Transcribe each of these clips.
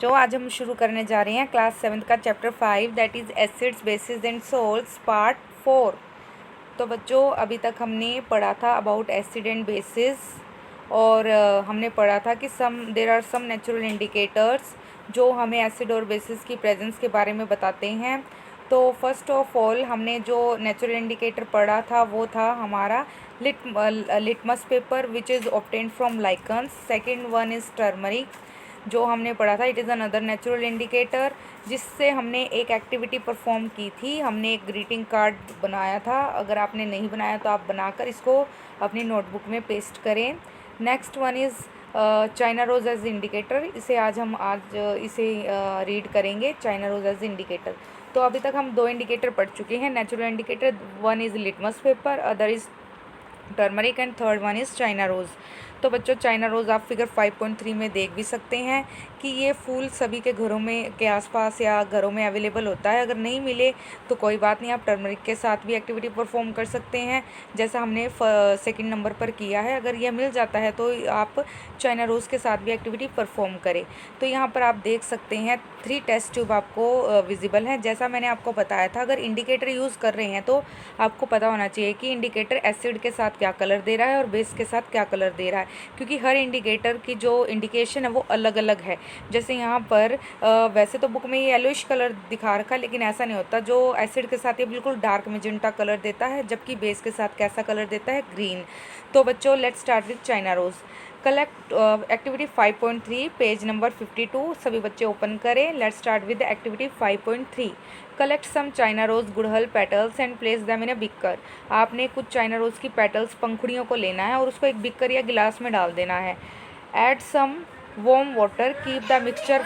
बच्चों, आज हम शुरू करने जा रहे हैं क्लास 7th का chapter 5 that is acids bases and salts part 4। तो बच्चों, अभी तक हमने पढ़ा था अबाउट एसिड एंड बेसिस और हमने पढ़ा था कि there are some natural indicators जो हमें एसिड और बेसिस की प्रेजेंस के बारे में बताते हैं। तो फर्स्ट ऑफ ऑल हमने जो नेचुरल इंडिकेटर पढ़ा था वो था हमारा litmus paper which is obtained from lichens. Second one is turmeric जो हमने पढ़ा था, it is another natural indicator, जिससे हमने एक एक्टिविटी परफॉर्म की थी। हमने एक ग्रीटिंग कार्ड बनाया था। अगर आपने नहीं बनाया तो आप बनाकर इसको अपनी नोटबुक में पेस्ट करें। Next one is China rose as indicator. इसे रीड करेंगे, चाइना रोज एज इंडिकेटर। तो अभी तक हम दो इंडिकेटर पढ़ चुके हैं natural indicator. One is litmus paper, other is turmeric and third one is China rose. तो बच्चों, चाइना रोज़ आप फिगर 5.3 में देख भी सकते हैं कि ये फूल सभी के घरों में के आसपास या घरों में अवेलेबल होता है। अगर नहीं मिले तो कोई बात नहीं, आप टर्मरिक के साथ भी एक्टिविटी परफॉर्म कर सकते हैं जैसा हमने सेकंड नंबर पर किया है। अगर यह मिल जाता है तो आप चाइना रोज़ के साथ भी एक्टिविटी परफॉर्म करें। तो यहाँ पर आप देख सकते हैं 3 टेस्ट ट्यूब आपको विजिबल हैं। जैसा मैंने आपको बताया था, अगर इंडिकेटर यूज़ कर रहे हैं तो आपको पता होना चाहिए कि इंडिकेटर एसिड के साथ क्या कलर दे रहा है और बेस के साथ क्या कलर दे रहा है, क्योंकि हर इंडिकेटर की जो इंडिकेशन है वो अलग अलग है। जैसे यहाँ पर वैसे तो बुक में ये येलोइश कलर दिखा रखा है, लेकिन ऐसा नहीं होता। जो एसिड के साथ ये बिल्कुल डार्क मेजेंटा कलर देता है, जबकि बेस के साथ कैसा कलर देता है, ग्रीन। तो बच्चों, let's start with China rose. Collect activity 5.3 page number 52। सभी बच्चे ओपन करें। Let's start with activity 5.3। Collect some China rose गुड़हल petals and place them in a beaker. आपने कुछ चाइना रोज़ की पेटल्स, पंखुड़ियों को लेना है और उसको एक बिकर या गिलास में डाल देना है। Add some warm water, keep the mixture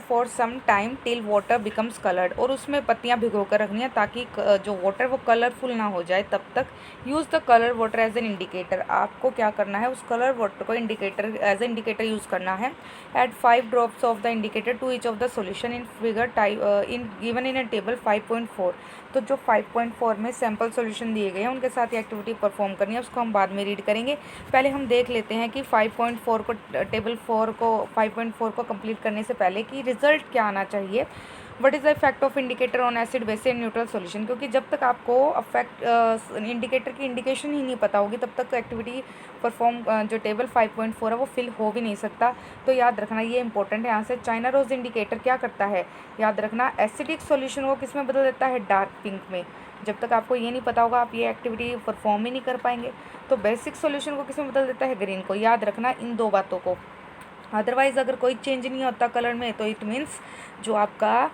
for some time till water becomes coloured. और उसमें पत्तियां भिगो कर रखनी है ताकि जो वाटर वो कलरफुल ना हो जाए तब तक। Use the colour water as an indicator. आपको क्या करना है, उस कलर वाटर को indicator as a indicator use करना है। Add 5 drops of the indicator to each of the solution in figure given in a table 5.4। तो जो 5.4 में सैम्पल सोल्यूशन दिए गए हैं उनके साथ ये एक्टिविटी परफॉर्म करनी है, उसको हम बाद में रीड करेंगे। पहले हम देख लेते हैं कि 5.4 को टेबल 5.4 को कंप्लीट करने से पहले कि रिजल्ट क्या आना चाहिए। What is the effect of indicator on acid base and neutral solution. क्योंकि जब तक आपको इंडिकेटर की इंडिकेशन ही नहीं पता होगी तब तक एक्टिविटी परफॉर्म जो टेबल 5.4 है वो फिल हो भी नहीं सकता। तो याद रखना, ये इंपॉर्टेंट है। यहाँ से चाइना रोज इंडिकेटर क्या करता है, याद रखना, एसिडिक सॉल्यूशन को किस में बदल देता है, डार्क पिंक में। जब तक आपको ये नहीं पता होगा आप ये एक्टिविटी परफॉर्म ही नहीं कर पाएंगे। तो बेसिक सॉल्यूशन को किस में बदल देता है, ग्रीन को। याद रखना इन दो बातों को। अदरवाइज़ अगर कोई चेंज नहीं होता कलर में तो इट मीन्स जो आपका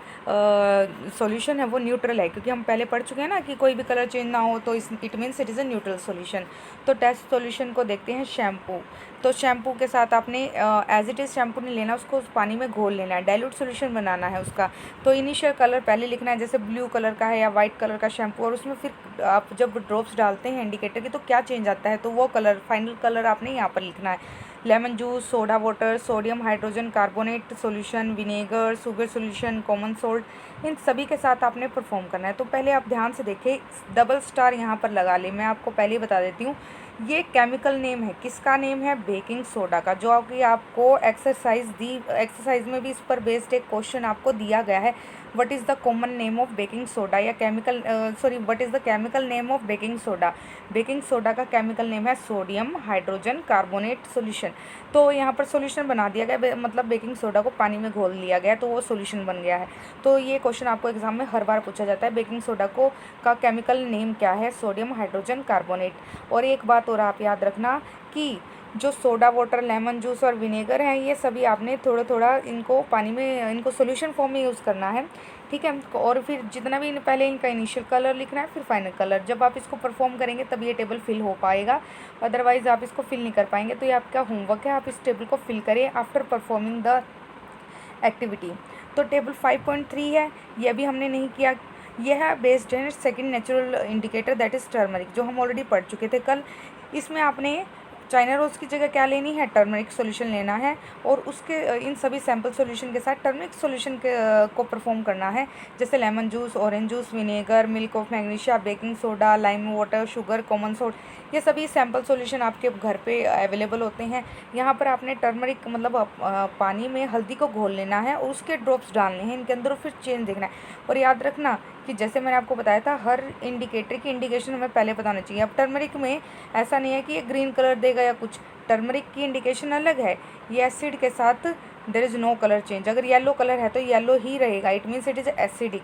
सॉल्यूशन है वो न्यूट्रल है, क्योंकि हम पहले पढ़ चुके हैं ना कि कोई भी कलर चेंज ना हो तो it means it is a neutral solution. तो टेस्ट सॉल्यूशन को देखते हैं, शैम्पू। तो शैम्पू के साथ आपने एज इट इज़ शैम्पू नहीं लेना, उसको उस पानी में घोल लेना है, डाइल्यूट सॉल्यूशन बनाना है उसका। तो इनिशियल कलर पहले लिखना है, जैसे ब्लू कलर का है या वाइट कलर का शैम्पू, और उसमें फिर आप जब ड्रॉप्स डालते हैं इंडिकेटर की तो क्या चेंज आता है, तो वो कलर, फाइनल कलर आपने यहाँ पर लिखना है। Lemon juice, soda water, sodium hydrogen carbonate solution, vinegar, sugar solution, common salt, इन सभी के साथ आपने परफॉर्म करना है। तो पहले आप ध्यान से देखें, डबल स्टार यहाँ पर लगा ले। मैं आपको पहले ही बता देती हूँ, ये केमिकल नेम है, किसका नेम है, बेकिंग सोडा का, जो कि आपको एक्सरसाइज में भी इस पर बेस्ड एक क्वेश्चन आपको दिया गया है। What is the common name of baking soda या what is the chemical name of baking soda. Baking soda का केमिकल नेम है सोडियम हाइड्रोजन कार्बोनेट सॉल्यूशन। तो यहाँ पर सॉल्यूशन बना दिया गया, मतलब बेकिंग सोडा को पानी में घोल लिया गया तो वो सॉल्यूशन बन गया है। तो ये क्वेश्चन आपको एग्जाम में हर बार पूछा जाता है, बेकिंग सोडा का केमिकल नेम क्या है, सोडियम हाइड्रोजन कार्बोनेट। और एक बात और आप याद रखना कि जो सोडा वाटर, लेमन जूस और विनेगर हैं, ये सभी आपने थोड़ा थोड़ा इनको पानी में, इनको सॉल्यूशन फॉर्म में यूज़ करना है, ठीक है। और फिर जितना भी पहले इनका इनिशियल कलर लिखना है, फिर फाइनल कलर। जब आप इसको परफॉर्म करेंगे तब ये टेबल फिल हो पाएगा, अदरवाइज़ आप इसको फिल नहीं कर पाएंगे। तो ये आपका होमवर्क है, आप इस टेबल को फिल करें आफ्टर परफॉर्मिंग द एक्टिविटी। तो टेबल 5.3 है, यह भी हमने नहीं किया। यह है बेस्ड है second natural indicator that is turmeric, जो हम ऑलरेडी पढ़ चुके थे कल। इसमें आपने चाइना रोज़ की जगह क्या लेनी है, टर्मरिक सॉल्यूशन लेना है और उसके इन सभी सैम्पल सॉल्यूशन के साथ टर्मरिक सॉल्यूशन को परफॉर्म करना है, जैसे lemon juice, orange juice, vinegar, milk of magnesia, baking soda, lime water, sugar, common salt, ये सभी सैम्पल सॉल्यूशन आपके घर पे अवेलेबल होते हैं। यहाँ पर आपने टर्मरिक मतलब पानी में हल्दी को घोल लेना है और उसके ड्रॉप्स डालने हैं इनके अंदर और फिर चेंज देखना है। और याद रखना कि जैसे मैंने आपको बताया था, हर इंडिकेटर की इंडिकेशन हमें पहले पता होनी चाहिए। अब टर्मरिक में ऐसा नहीं है कि ये ग्रीन कलर देगा या कुछ, टर्मरिक की इंडिकेशन अलग है। ये एसिड के साथ there is no colour change. अगर येलो कलर है तो येलो ही रहेगा, it means it is acidic.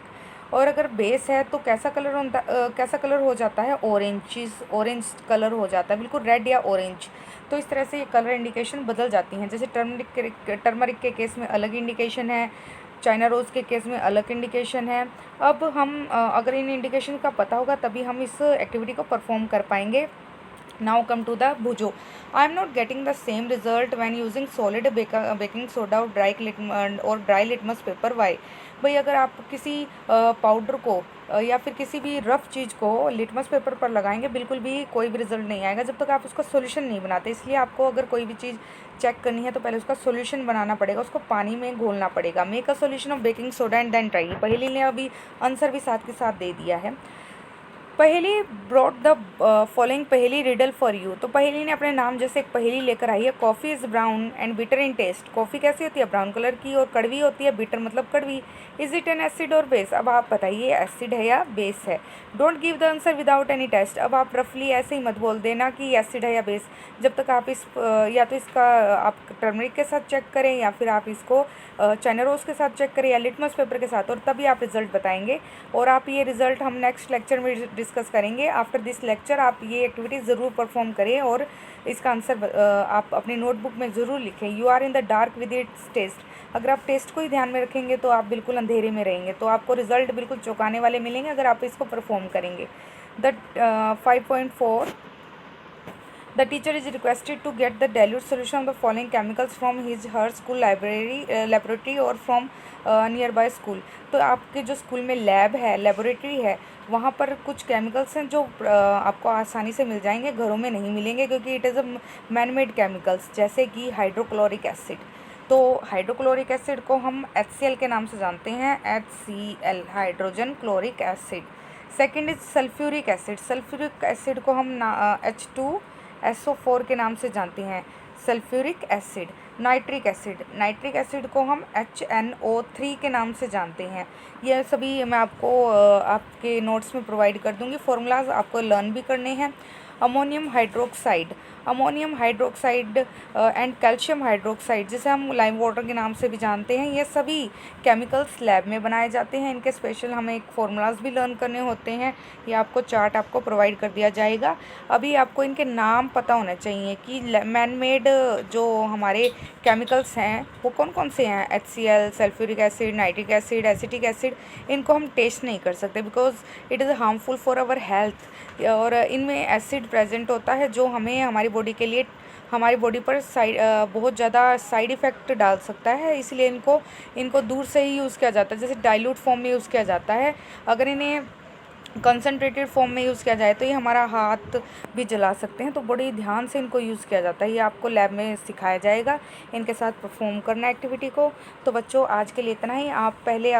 और अगर बेस है तो कैसा कलर हो जाता है, ऑरेंज कलर हो जाता है, बिल्कुल रेड या ऑरेंज। तो इस तरह से ये कलर इंडिकेशन बदल जाती हैं। जैसे टर्मरिक के केस में अलग इंडिकेशन है, चाइना रोज़ के केस में अलग इंडिकेशन है। अब हम अगर इन इंडिकेशन का पता होगा तभी हम इस एक्टिविटी को परफॉर्म कर पाएंगे। Now come to the Bujo. I am not getting the same result when using solid baking soda or dry litmus paper. Why? भाई अगर आप किसी पाउडर को या फिर किसी भी रफ़ चीज़ को लिटमस पेपर पर लगाएंगे, बिल्कुल भी कोई भी रिजल्ट नहीं आएगा जब तक आप उसका सॉल्यूशन नहीं बनाते। इसलिए आपको अगर कोई भी चीज़ चेक करनी है तो पहले उसका सॉल्यूशन बनाना पड़ेगा, उसको पानी में घोलना पड़ेगा। Make a solution of baking soda and then try. Paheli ने अभी आंसर भी साथ के साथ दे दिया है। पहेली ब्रॉट द फॉलोइंग पहेली रिडल फॉर यू। तो पहेली ने अपने नाम जैसे एक पहेली लेकर आई है। Coffee is brown and bitter in taste. Coffee कैसी होती है, ब्राउन कलर की और कड़वी होती है, बिटर मतलब कड़वी। इज इट एन एसिड और बेस। अब आप बताइए एसिड है या बेस है। Don't give the answer without any test. अब आप रफली ऐसे ही मत बोल देना कि एसिड है या बेस, जब तक आप या तो इसका आप टर्मरिक के साथ चेक करें या फिर आप इसको चाइना रोज़ के साथ चेक करें या लिटमस पेपर के साथ, और तभी आप रिज़ल्ट बताएंगे। और आप ये रिज़ल्ट हम नेक्स्ट लेक्चर में डिस्कस करेंगे। आफ्टर दिस लेक्चर आप ये एक्टिविटी ज़रूर परफॉर्म करें और इसका आंसर आप अपनी नोटबुक में ज़रूर लिखें। You are in the dark with its test. अगर आप टेस्ट को ही ध्यान में रखेंगे तो आप बिल्कुल अंधेरे में रहेंगे, तो आपको रिज़ल्ट बिल्कुल चौंकाने वाले मिलेंगे अगर आप इसको परफॉर्म करेंगे। The 5.4 The teacher is requested to get the dilute solution of the following chemicals from her school laboratory or from nearby school। तो आपके जो स्कूल में लैब है, लेबोरेटरी है, वहाँ पर कुछ केमिकल्स हैं जो आपको आसानी से मिल जाएंगे, घरों में नहीं मिलेंगे क्योंकि it is a man made chemicals, जैसे कि हाइड्रोक्लोरिक एसिड। तो हाइड्रोक्लोरिक एसिड को हम HCl के नाम से जानते हैं, HCl hydrogen chloric acid. Second is sulphuric acid. Sulphuric acid को हम H2SO4 के नाम से जानते हैं, sulphuric acid. Nitric acid, nitric acid को हम HNO3 के नाम से जानते हैं। यह सभी मैं आपको आपके नोट्स में प्रोवाइड कर दूंगी, फॉर्मूलाज आपको लर्न भी करने हैं। Ammonium hydroxide, ammonium hydroxide and calcium hydroxide, जिसे हम लाइम वाटर के नाम से भी जानते हैं, ये सभी केमिकल्स लैब में बनाए जाते हैं। इनके स्पेशल हमें एक फॉर्मूलाज भी लर्न करने होते हैं, ये आपको चार्ट आपको प्रोवाइड कर दिया जाएगा। अभी आपको इनके नाम पता होने चाहिए कि मैन मेड जो हमारे केमिकल्स हैं वो कौन कौन से हैं। HCl, sulphuric acid, nitric acid, acetic acid, इनको हम टेस्ट नहीं कर सकते because it is harmful for our health. और इनमें एसिड प्रेजेंट होता है जो हमें हमारी बॉडी के लिए, हमारी बॉडी पर बहुत ज़्यादा साइड इफ़ेक्ट डाल सकता है, इसलिए इनको दूर से ही यूज़ किया जाता है। जैसे डाइल्यूट फॉर्म में यूज़ किया जाता है, अगर इन्हें कंसनट्रेटेड फॉर्म में यूज़ किया जाए तो ये हमारा हाथ भी जला सकते हैं, तो बड़ी ध्यान से इनको यूज़ किया जाता है। ये आपको लैब में सिखाया जाएगा, इनके साथ परफॉर्म करना एक्टिविटी को। तो बच्चों आज के लिए इतना ही। आप पहले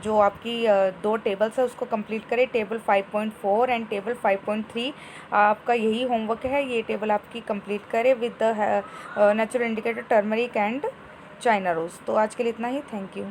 जो आपकी 2 टेबल्स है उसको कंप्लीट करें, टेबल 5.4 एंड टेबल 5.3। आपका यही होमवर्क है, ये टेबल आपकी कंप्लीट करें with the natural indicator turmeric and china rose. तो आज के लिए इतना ही, थैंक यू।